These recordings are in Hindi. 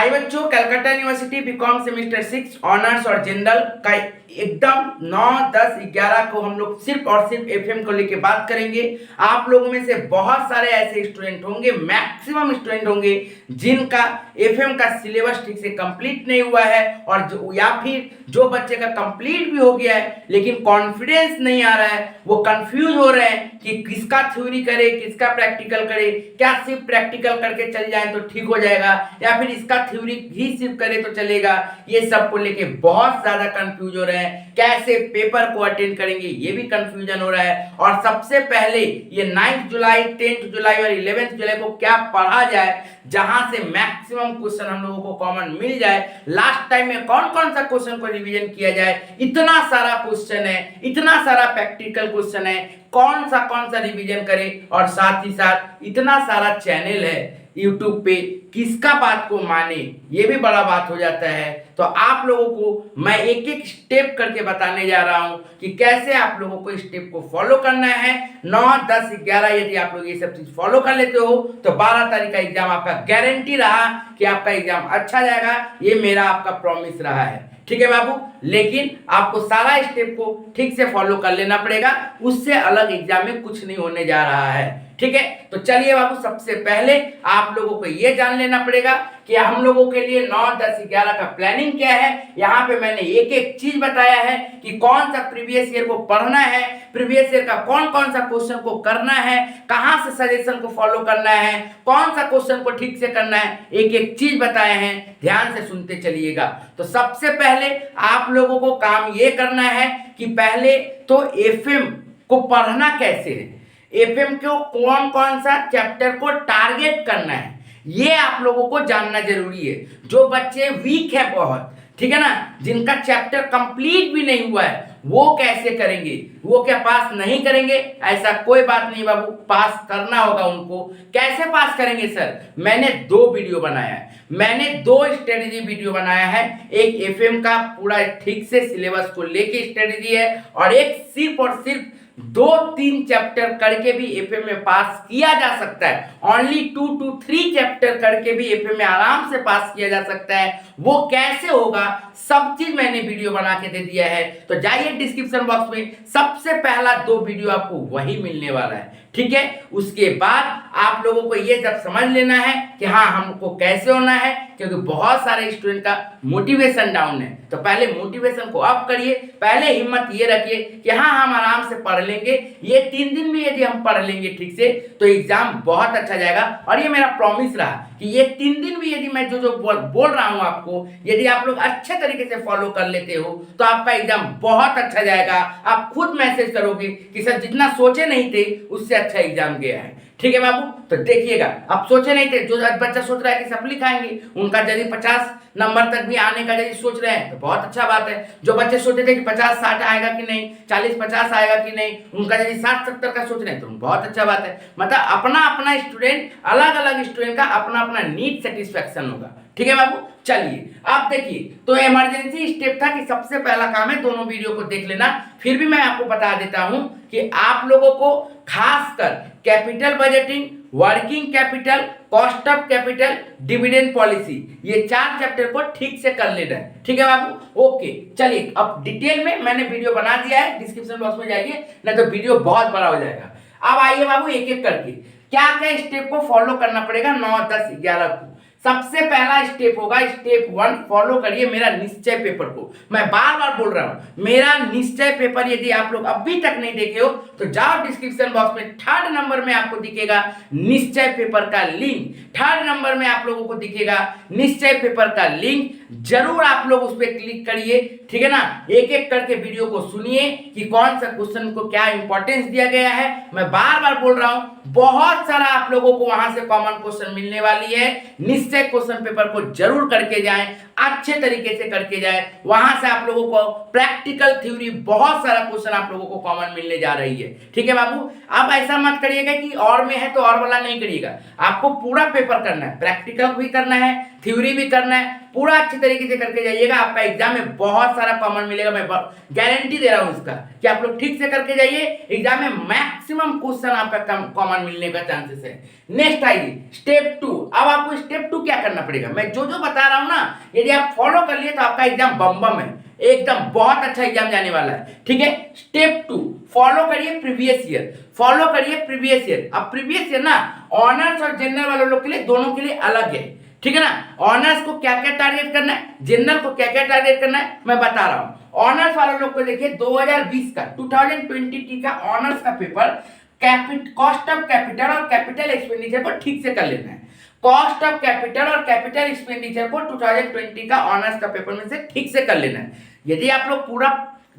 हाय बच्चों, Calcutta university BCom semester 6 honours और जनरल का एकदम 9, 10, 11 को हम लोग सिर्फ और सिर्फ एफएम को लेके बात करेंगे। आप लोगों में से बहुत सारे ऐसे स्टूडेंट होंगे, मैक्सिमम स्टूडेंट होंगे जिनका एफएम का सिलेबस ठीक से कंप्लीट नहीं हुआ है, और या फिर जो बच्चे का कंप्लीट भी हो गया है लेकिन कॉन्फिडेंस नहीं आ रहा है, वो कंफ्यूज हो रहे हैं कि किसका थ्योरी करे किसका प्रैक्टिकल करे, क्या सिर्फ प्रैक्टिकल करके चल जाए तो ठीक हो जाएगा या फिर इसका थ्योरी ही सिर्फ करे तो चलेगा। ये सब को लेके बहुत ज्यादा कंफ्यूज हो रहे हैं। कैसे पेपर को अटेंड करेंगे ये भी कंफ्यूजन हो रहा है। और सबसे पहले ये 9 जुलाई, 10 जुलाई और 11 जुलाई को क्या पढ़ा जाए जहां से मैक्सिमम क्वेश्चन हम लोगों को कॉमन मिल जाए। लास्ट टाइम में कौन कौन सा क्वेश्चन को रिवीजन किया जाए, इतना सारा क्वेश्चन है, इतना सारा प्रैक्टिकल क्वेश्चन है, कौन सा रिवीजन करें। और साथ ही साथ इतना सारा चैनल है YouTube पे, किसका बात को माने ये भी बड़ा बात हो जाता है। तो आप लोगों को मैं एक एक स्टेप करके बताने जा रहा हूं कि कैसे आप लोगों को स्टेप को फॉलो करना है। 9, 10, 11 यदि आप लोग ये सब चीज फॉलो कर लेते हो तो 12 तारीख का एग्जाम आपका गारंटी रहा कि आपका एग्जाम अच्छा जाएगा। ये मेरा आपका प्रॉमिस रहा है, ठीक है बाबू। लेकिन आपको सारा स्टेप को ठीक से फॉलो कर लेना पड़ेगा, उससे अलग एग्जाम में कुछ नहीं होने जा रहा है, ठीक है। तो चलिए बाबू, सबसे पहले आप लोगों को यह जान लेना पड़ेगा कि हम लोगों के लिए 9, 10, 11 का प्लानिंग क्या है। यहाँ पे मैंने एक एक चीज बताया है कि कौन सा प्रीवियस ईयर को पढ़ना है, प्रीवियस ईयर का कौन कौन सा क्वेश्चन को करना है, कहां से सजेशन को फॉलो करना है, कौन सा क्वेश्चन को ठीक से करना है, एक एक चीज बताए हैं। ध्यान से सुनते चलिएगा। तो सबसे पहले आप लोगों को काम ये करना है कि पहले तो एफएम को पढ़ना कैसे है, एफएम को कौन कौन सा चैप्टर को टारगेट करना है, ये आप लोगों को जानना जरूरी है। जो बच्चे वीक है बहुत, ठीक है ना, जिनका चैप्टर कंप्लीट भी नहीं हुआ है, वो कैसे करेंगे, वो क्या पास नहीं करेंगे? ऐसा कोई बात नहीं बाबू, पास करना होगा उनको। कैसे पास करेंगे सर? मैंने 2 वीडियो बनाया है, मैंने 2 स्ट्रेटेजी वीडियो बनाया है। एक एफएम का पूरा ठीक से सिलेबस को लेके स्ट्रेटेजी है, और एक सिर्फ और सिर्फ 2-3 चैप्टर करके भी एफएम में पास किया जा सकता है। ओनली 2 to 3 चैप्टर करके भी एफएम में आराम से पास किया जा सकता है। वो कैसे होगा, सब चीज मैंने वीडियो बना के दे दिया है। तो जाइए डिस्क्रिप्शन बॉक्स में, सबसे पहला 2 वीडियो आपको वही मिलने वाला है, ठीक है। उसके बाद आप लोगों को ये जब समझ लेना है कि हाँ हमको कैसे होना है, क्योंकि बहुत सारे स्टूडेंट का मोटिवेशन डाउन है। तो पहले मोटिवेशन को अप करिए, पहले हिम्मत ये रखिए कि हाँ हम आराम से पढ़ लेंगे। ये 3 दिन में यदि हम पढ़ लेंगे ठीक से तो एग्जाम बहुत अच्छा जाएगा। और ये मेरा प्रॉमिस रहा कि ये 3 दिन भी यदि मैं जो बोल रहा हूँ आपको, यदि आप लोग अच्छे तरीके से फॉलो कर लेते हो तो आपका एग्जाम बहुत अच्छा जाएगा। आप खुद मैसेज करोगे कि सर जितना सोचे नहीं थे उससे अच्छा एग्जाम गया है, ठीक है बाबू। तो देखिएगा, आप सोचे नहीं थे, जो बच्चा सोच रहा है कि सप्ली खाएंगे, उनका यदि 50 नंबर तक भी आने का यदि सोच रहे हैं तो बहुत अच्छा बात है। जो बच्चे सोचे थे कि 50-60 आएगा कि नहीं, 40-50 आएगा कि नहीं, उनका यदि 60-70 का सोच रहे हैं तो बहुत अच्छा बात है। मतलब अपना अपना स्टूडेंट, अलग अलग स्टूडेंट का अपना अपना नीड सेटिस्फैक्शन होगा, ठीक है बाबू। चलिए अब देखिए, तो इमरजेंसी स्टेप था कि सबसे पहला काम है दोनों वीडियो को देख लेना। फिर भी मैं आपको बता देता हूं कि आप लोगों को खासकर capital budgeting, working capital, cost of capital, dividend policy, ये 4 चैप्टर को ठीक से कर लेना है, ठीक है बाबू। ओके चलिए, अब डिटेल में मैंने वीडियो बना दिया है, डिस्क्रिप्शन बॉक्स में जाइए, नहीं तो वीडियो बहुत बड़ा हो जाएगा। अब आइए बाबू एक एक करके क्या क्या स्टेप को फॉलो करना पड़ेगा 9, 10, 11 को। सबसे पहला स्टेप होगा स्टेप 1, फॉलो करिए मेरा निश्चय पेपर को। मैं बार बार बोल रहा हूं, मेरा निश्चय पेपर यदि आप लोग अभी तक नहीं देखे हो तो जाओ डिस्क्रिप्शन बॉक्स में, 3rd नंबर में आपको दिखेगा निश्चय पेपर का लिंक। 3rd नंबर में आप लोगों को दिखेगा निश्चय पेपर का लिंक, जरूर आप लोग उस पर क्लिक करिए, ठीक है ना। एक एक करके वीडियो को सुनिए कि कौन सा क्वेश्चन को क्या इंपॉर्टेंस दिया गया है। मैं बार बार बोल रहा हूं, बहुत सारा आप लोगों को वहां से कॉमन क्वेश्चन मिलने वाली है। निश्चय क्वेश्चन पेपर को जरूर करके जाएं, अच्छे तरीके से करके जाएं। वहां से आप लोगों को प्रैक्टिकल थ्योरी बहुत सारा क्वेश्चन आप लोगों को कॉमन मिलने जा रही है, ठीक है बाबू। अब ऐसा मत करिएगा कि और में है तो और वाला नहीं करिएगा, आपको पूरा पेपर करना है, प्रैक्टिकल भी करना है, थ्योरी भी करना है, पूरा अच्छे तरीके से करके जाइएगा, आपका एग्जाम में बहुत सारा कॉमन मिलेगा। मैं गारंटी दे रहा हूं इसका कि आप लोग ठीक से करके जाइए, एग्जाम में मैक्सिमम क्वेश्चन आपका कॉमन मिलने का चांसेस है। नेक्स्ट आइए स्टेप 2। अब आपको स्टेप 2 क्या करना पड़ेगा, मैं जो जो बता रहा हूं ना, यदि आप फॉलो कर लिए तो आपका एग्जाम बम बम है, एकदम बहुत अच्छा एग्जाम जाने वाला है। ठीक है, स्टेप 2 फॉलो करिए प्रीवियस ईयर, फॉलो करिए प्रीवियस ईयर। अब प्रीवियस ईयर ना ऑनर्स और जनरल वाले लोग के लिए दोनों के लिए अलग है। ठीक है ना, ऑनर्स को क्या क्या टारगेट करना है, जनरल को क्या क्या टारगेट करना है, मैं बता रहा हूं। ऑनर्स वाले लोग को देखिए 2020 का 2020 का ऑनर्स का पेपर कॉस्ट ऑफ कैपिटल और कैपिटल एक्सपेंडिचर को ठीक से कर लेना है। कॉस्ट ऑफ कैपिटल और कैपिटल एक्सपेंडिचर को 2020 का ऑनर्स का पेपर में से ठीक से कर लेना है। यदि आप लोग पूरा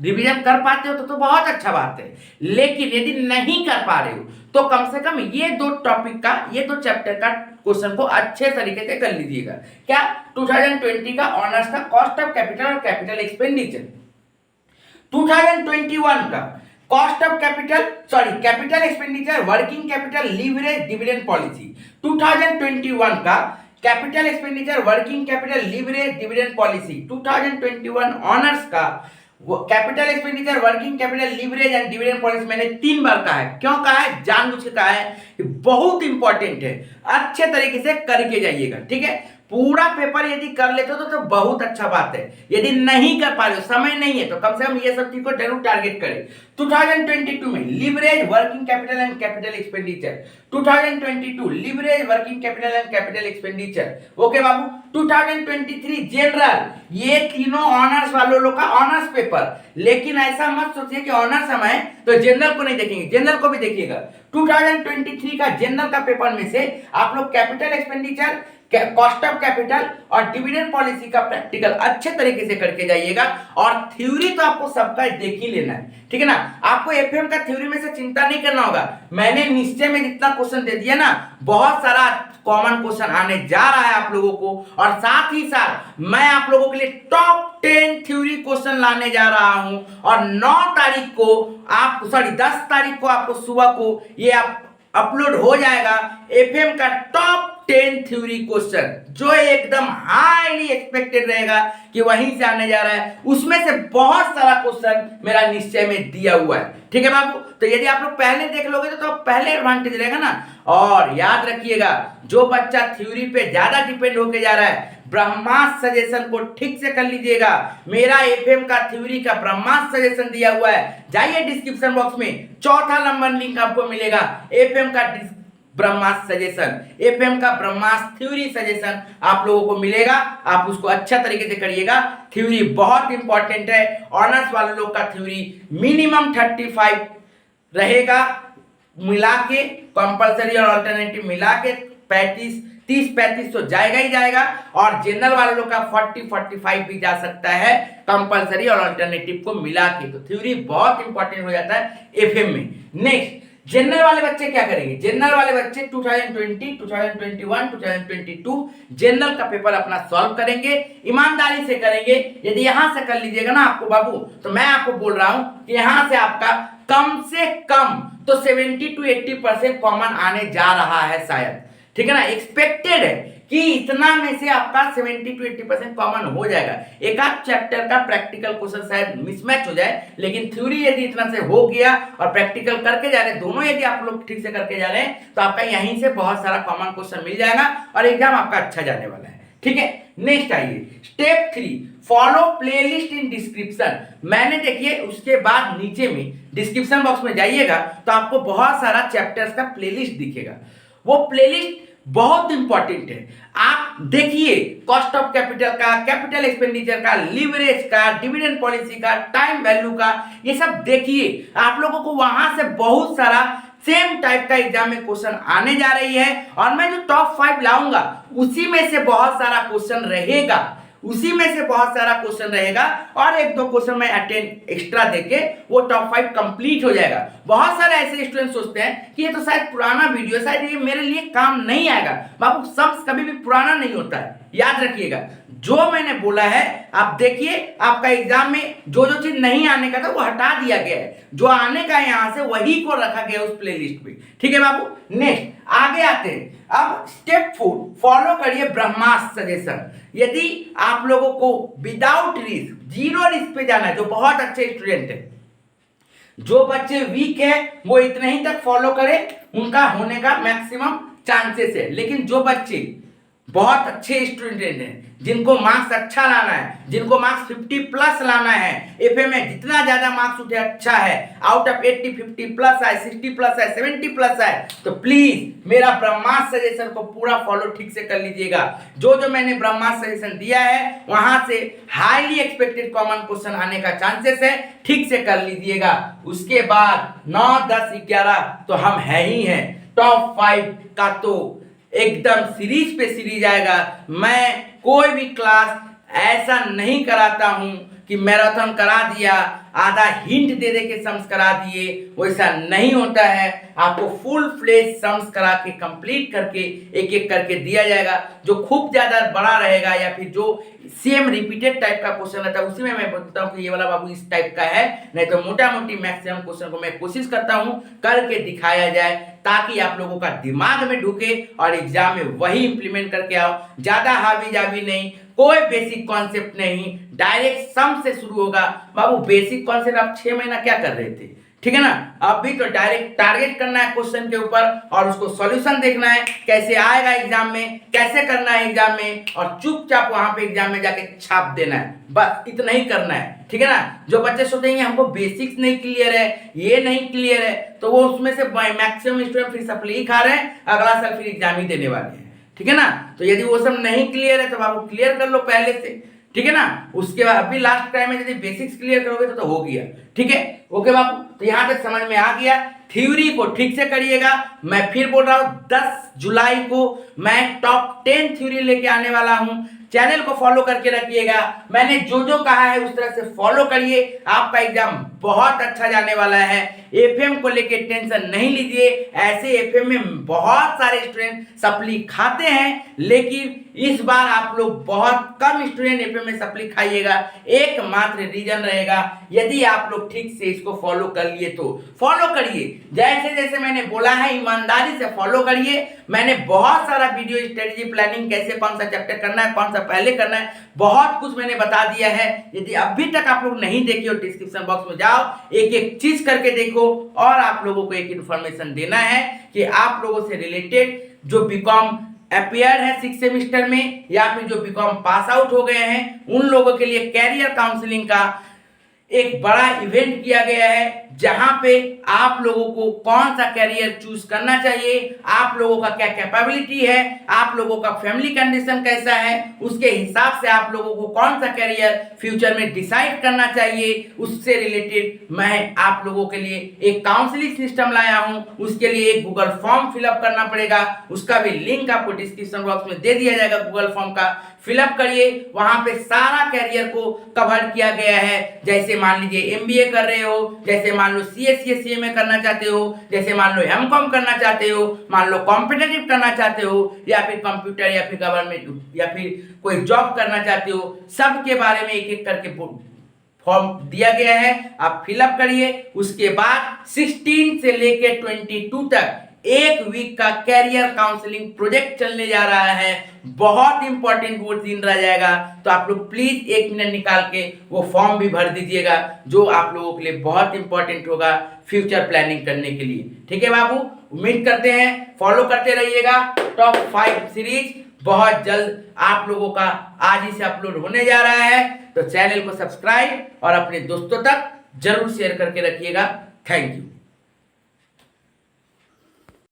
रिवीजन कर पाते हो तो बहुत अच्छा बात है, लेकिन यदि नहीं कर पा रहे हो तो कम से कम ये दो टॉपिक का, ये दो चैप्टर का क्वेश्चन को अच्छे तरीके से कर लीजिएगा। क्या 2020 का ऑनर्स का कॉस्ट ऑफ कैपिटल और कैपिटल एक्सपेंडिचर, 2021 का cost of capital expenditure, working capital, leverage, dividend policy. 2021 का capital expenditure, working capital, leverage, dividend policy. 2021 honours का capital expenditure, working capital, leverage and dividend policy मैंने 3 बार कहा है। क्यों कहा है, जानबूझ के कहा है, बहुत इंपॉर्टेंट है, अच्छे तरीके से करके जाइएगा। ठीक है, पूरा पेपर यदि कर लेते हो तो बहुत अच्छा बात है। यदि नहीं कर पा रहे हो, समय नहीं है, तो कम से कम ये सब चीज को जरूर टारगेट करें। 2022 में leverage, working capital and capital expenditure. 2022 leverage, working capital and capital expenditure. Okay Babu. 2023 general, ये तीनों ऑनर्स वालों लोग का ऑनर्स पेपर। लेकिन ऐसा मत सोचिए कि ऑनर्स हम है तो जनरल को नहीं देखेंगे, जनरल को भी देखिएगा। 2023 का जनरल का पेपर में से आप लोग capital expenditure, cost of capital और डिविडेंड पॉलिसी का प्रैक्टिकल अच्छे तरीके से करके जाइएगा। और थ्योरी तो आपको सबका देख ही लेना है। ठीक है ना, आपको एफएम का थ्योरी में से चिंता नहीं करना होगा। मैंने निश्चय में जितना क्वेश्चन दे दिया ना, बहुत सारा कॉमन क्वेश्चन आने जा रहा है आप लोगों को। और साथ ही साथ मैं आप लोगों के लिए टॉप 10 थ्योरी क्वेश्चन लाने जा रहा हूं। और 9 तारीख को आप 10 तारीख को आपको सुबह को ये अपलोड हो जाएगा एफएम का टॉप 10 थ्योरी क्वेश्चन, जो एकदम हाईली एक्सपेक्टेड रहेगा कि वहीं से आने जा रहा है। उसमें से बहुत सारा क्वेश्चन मेरा निश्चय में दिया हुआ है। ठीक है बाबू, तो यदि आप लोग पहले देख लोगे तो पहले एडवांटेज रहेगा ना। और याद रखिएगा, जो बच्चा थ्योरी पे ज्यादा डिपेंड होके जा रहा है, ब्रह्मास्त्र सजेशन को ठीक से कर लीजिएगा। मेरा एफएम का थ्योरी का ब्रह्मास्त्र सजेशन दिया हुआ है, जाइए डिस्क्रिप्शन बॉक्स में, चौथा नंबर लिंक आपको मिलेगा। एफएम का ब्रह्मास्त्र सजेशन, एफएम का ब्रह्मास्त्र थ्योरी सजेशन आप लोगों को मिलेगा। आप उसको अच्छा तरीके से करिएगा। थ्योरी बहुत इंपॉर्टेंट है। ऑनर्स वाले लोग का थ्योरी मिनिमम 35 रहेगा, मिला के कंपलसरी और अल्टरनेटिव मिला के 30-35 तो जाएगा ही जाएगा। और जनरल वाले लोग का 40-45 भी जा सकता है कंपलसरी और अल्टरनेटिव को मिला के। तो थ्योरी बहुत इंपॉर्टेंट हो जाता है एफएम में। नेक्स्ट, जनरल वाले बच्चे क्या करेंगे, जनरल वाले बच्चे 2020, 2021, 2022 जनरल का पेपर अपना सॉल्व करेंगे, ईमानदारी से करेंगे। यदि यहां से कर लीजिएगा ना आपको बाबू, तो मैं आपको बोल रहा हूं कि यहां से आपका कम से कम तो 70 to 80% कॉमन आने जा रहा है शायद। ठीक है ना, एक्सपेक्टेड है कि इतना में से आपका 70 to 80% कॉमन हो जाएगा। एक आध चैप्टर का प्रैक्टिकल क्वेश्चन शायद मिसमैच हो जाए, लेकिन थ्योरी यदि इतना से हो गया और प्रैक्टिकल करके जा रहे हैं, दोनों यदि आप लोग ठीक से करके जा रहे हैं, तो आपका यहीं से बहुत सारा कॉमन क्वेश्चन मिल जाएगा और एग्जाम आपका अच्छा जाने वाला है। ठीक है, नेक्स्ट आइए step 3, follow playlist in description. मैंने देखिए उसके बाद नीचे में डिस्क्रिप्शन बॉक्स में जाइएगा तो आपको बहुत सारा चैप्टर्स का प्लेलिस्ट दिखेगा। वो प्लेलिस्ट बहुत इंपॉर्टेंट है। आप देखिए कॉस्ट ऑफ कैपिटल का, कैपिटल एक्सपेंडिचर का, लीवरेज का, डिविडेंड पॉलिसी का, टाइम वैल्यू का, ये सब देखिए। आप लोगों को वहां से बहुत सारा सेम टाइप का एग्जाम में क्वेश्चन आने जा रही है। और मैं जो टॉप 5 लाऊंगा उसी में से बहुत सारा क्वेश्चन रहेगा, उसी में से बहुत सारा क्वेश्चन रहेगा। और 1-2 क्वेश्चन मैं अटेंड एक्स्ट्रा देके वो टॉप 5 कंप्लीट हो जाएगा। बहुत सारे ऐसे स्टूडेंट सोचते हैं कि ये तो शायद पुराना वीडियो, शायद ये मेरे लिए काम नहीं आएगा। बाबू सम्स कभी भी पुराना नहीं होता है, याद रखिएगा। जो मैंने बोला है आप देखिए, आपका एग्जाम में जो जो चीज नहीं आने का था वो हटा दिया गया है, जो आने का है यहां से वही को रखा गया उस प्लेलिस्ट में। ठीक है बाबू, नेक्स्ट आगे आते हैं। अब स्टेप 4 फॉलो करिए ब्रह्मास्त्र सजेशन। यदि आप लोगों को विदाउट रिस्क, जीरो रिस्क पे जाना है, जो बहुत अच्छे स्टूडेंट है, जो बच्चे वीक है वो इतने ही तक फॉलो करें, उनका होने का मैक्सिमम चांसेस है। लेकिन जो बच्चे बहुत अच्छे स्टूडेंट हैं, जिनको मार्क्स अच्छा लाना है, जिनको मार्क्स 50 प्लस लाना है, एफए में जितना ज्यादा मार्क्स उठे अच्छा है, आउट ऑफ 80 50 प्लस आए, 60 प्लस आए, 70 प्लस आए, तो प्लीज मेरा ब्रह्मास्त्र सजेशन को पूरा फॉलो ठीक से कर लीजिएगा। जो जो मैंने ब्रह्मास्त्र सजेशन दिया है वहां से हाईली एक्सपेक्टेड कॉमन क्वेश्चन आने का चांसेस है, ठीक से कर लीजिएगा। उसके बाद 9 10 11 तो हम है ही हैं। टॉप 5 का तो एकदम सीरीज पे सीरीज आएगा। मैं कोई भी क्लास ऐसा नहीं कराता हूं कि मैराथन करा दिया, आधा हिंट दे दे के सम्स करा दिए, वैसा नहीं होता है। आपको फुल फ्लेज सम्स करा के कंप्लीट करके एक एक करके दिया जाएगा। जो खूब ज्यादा बड़ा रहेगा या फिर जो सेम रिपीटेड टाइप का क्वेश्चन रहता है, उसी में मैं बोलता हूँ कि ये वाला बाबू इस टाइप का है, नहीं तो मोटा मोटी मैक्सिमम क्वेश्चन को मैं कोशिश करता हूँ करके दिखाया जाए, ताकि आप लोगों का दिमाग में ढुके और एग्जाम में वही इंप्लीमेंट करके आओ। ज्यादा हावी जावी नहीं, कोई बेसिक कॉन्सेप्ट नहीं, डायरेक्ट सम से शुरू होगा। बाबू बेसिक कॉन्सेप्ट आप 6 महीना क्या कर रहे थे, ठीक है ना? अभी तो डायरेक्ट टारगेट करना है क्वेश्चन के ऊपर और उसको सॉल्यूशन देखना है, कैसे आएगा एग्जाम में, कैसे करना है एग्जाम में, और चुपचाप वहां पे एग्जाम में जाके छाप देना है। बस इतना ही करना है, ठीक है ना? जो बच्चे सोचेंगे हमको बेसिक्स नहीं क्लियर है, ये नहीं क्लियर है, तो वो उसमें से मैक्सिमम स्टूडेंट फिर सप्ली ही खा रहे हैं, अगला साल फिर एग्जाम ही देने वाले हैं, ठीक है ना? तो यदि वो सब नहीं क्लियर है तो बाबू क्लियर कर लो पहले से, ठीक है ना? उसके बाद अभी लास्ट टाइम में यदि बेसिक्स क्लियर करोगे तो हो गया, ठीक है? ओके बाबू, तो यहां तक समझ में आ गया। थ्योरी को ठीक से करिएगा। मैं फिर बोल रहा हूं 10 जुलाई को मैं टॉप 10 थ्योरी लेके आने वाला हूं। चैनल को फॉलो करके रखिएगा। मैंने जो जो कहा है उस तरह से फॉलो करिए, आपका एग्जाम बहुत अच्छा जाने वाला है। एफएम को लेके टेंशन नहीं लीजिए। ऐसे एफएम में बहुत सारे स्टूडेंट सप्ली खाते हैं, लेकिन इस बार आप लोग बहुत कम स्टूडेंट एफएम में सप्ली खाइएगा। एकमात्र रीजन रहेगा, यदि आप लोग ठीक से इसको फॉलो कर लिए तो फॉलो करिए। जैसे जैसे मैंने बोला है ईमानदारी से फॉलो करिए। मैंने बहुत सारा वीडियो स्ट्रेटेजी प्लानिंग, कैसे कौन सा चैप्टर करना है, कौन सा पहले करना है, बहुत कुछ मैंने बता दिया है। यदि अभी तक आप लोग नहीं देखे हो, डिस्क्रिप्शन बॉक्स में जाओ, एक एक चीज करके देखो। और आप लोगों को एक इन्फॉर्मेशन देना है कि आप लोगों से रिलेटेड जो बीकॉम अपियर है 6 सेमिस्टर में या फिर जो बीकॉम पास आउट हो गए हैं, उन लोगों के लिए कैरियर काउंसलिंग का एक बड़ा इवेंट किया गया है, जहां पे आप लोगों को कौन सा कैरियर चूज करना चाहिए, आप लोगों का क्या कैपेबिलिटी है, आप लोगों का फैमिली कंडीशन कैसा है, उसके हिसाब से आप लोगों को कौन सा कैरियर फ्यूचर में डिसाइड करना चाहिए, उससे रिलेटेड मैं आप लोगों के लिए एक काउंसलिंग सिस्टम लाया हूं। उसके लिए एक गूगल फॉर्म फिलअप करना पड़ेगा, उसका भी लिंक आपको डिस्क्रिप्शन बॉक्स में दे दिया जाएगा। गूगल फॉर्म का फिलअप करिए, वहां पे सारा कैरियर को कवर किया गया है। जैसे मान लीजिए एमबीए कर रहे हो, जैसे मान लो सीएससी में करना चाहते हो, जैसे मान लो एमकॉम करना चाहते हो, मान लो कॉम्पिटिटिव करना चाहते हो, या फिर कंप्यूटर या फिर गवर्नमेंट या फिर कोई जॉब करना चाहते हो, सब के बारे में एक एक करके फॉर्म दिया गया है। आप फिलअप करिए। उसके बाद 16 से लेके 22 तक एक वीक का कैरियर काउंसलिंग प्रोजेक्ट चलने जा रहा है। बहुत इंपॉर्टेंट वो दिन रह जाएगा, तो आप लोग प्लीज 1 मिनट निकाल के वो फॉर्म भी भर दीजिएगा, जो आप लोगों के लिए बहुत इंपॉर्टेंट होगा फ्यूचर प्लानिंग करने के लिए। ठीक है बाबू, उम्मीद करते हैं फॉलो करते रहिएगा। टॉप 5 सीरीज बहुत जल्द आप लोगों का आज ही से अपलोड होने जा रहा है, तो चैनल को सब्सक्राइब और अपने दोस्तों तक जरूर शेयर करके रखिएगा। Thank you.